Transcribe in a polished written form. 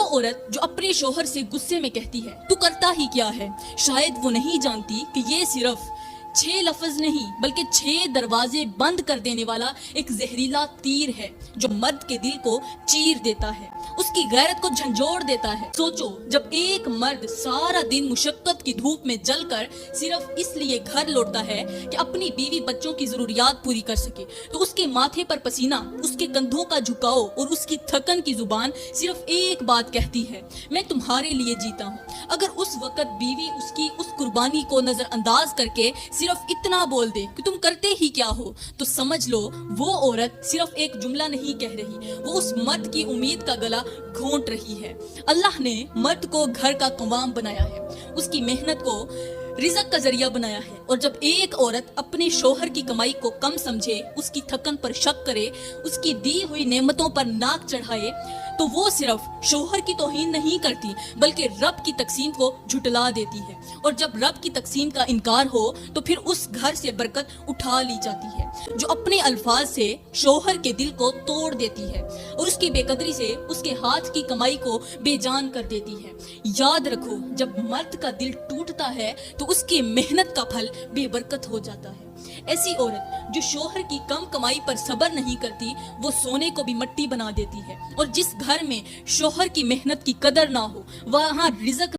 عورت جو اپنے شوہر سے غصے میں کہتی ہے تو کرتا ہی کیا ہے، شاید وہ نہیں جانتی کہ یہ صرف 6 لفظ نہیں بلکہ 6 دروازے بند کر دینے والا ایک زہریلا تیر ہے جو مرد کے دل کو چیر دیتا ہے، اس کی غیرت کو جھنجھوڑ دیتا ہے۔ سوچو، جب ایک مرد سارا دن مشقت کی دھوپ میں جل کر صرف اس لیے گھر لوٹتا ہے کہ اپنی بیوی بچوں کی ضروریات پوری کر سکے، تو اس کے ماتھے پر پسینہ، اس کے کندھوں کا جھکاؤ اور اس کی تھکن کی زبان صرف ایک بات کہتی ہے، میں تمہارے لیے جیتا ہوں۔ اگر اس وقت بیوی اس کی اس قربانی کو نظر انداز کر کے صرف اتنا بول دے کہ تم کرتے ہی کیا ہو، تو سمجھ لو وہ عورت صرف ایک جملہ نہیں کہہ رہی، وہ اس مرد کی امید کا گلا گھونٹ رہی ہے۔ اللہ نے مرد کو گھر کا قوام بنایا ہے، اس کی محنت کو رزق کا ذریعہ بنایا ہے، اور جب ایک عورت اپنے شوہر کی کمائی کو کم سمجھے، اس کی تھکن پر شک کرے، اس کی دی ہوئی نعمتوں پر ناک چڑھائے، تو وہ صرف شوہر کی توہین نہیں کرتی بلکہ رب کی تقسیم کو جھٹلا دیتی ہے، اور جب رب کی تقسیم کا انکار ہو تو پھر اس گھر سے برکت اٹھا لی جاتی ہے۔ جو اپنے الفاظ سے شوہر کے دل کو توڑ دیتی ہے اور اس کی بے قدری سے اس کے ہاتھ کی کمائی کو بے جان کر دیتی ہے۔ یاد رکھو، جب مرد کا دل ٹوٹتا ہے تو اس کی محنت کا پھل بے برکت ہو جاتا ہے۔ ایسی عورت جو شوہر کی کم کمائی پر صبر نہیں کرتی، وہ سونے کو بھی مٹی بنا دیتی ہے، اور جس گھر میں شوہر کی محنت کی قدر نہ ہو، وہاں رزق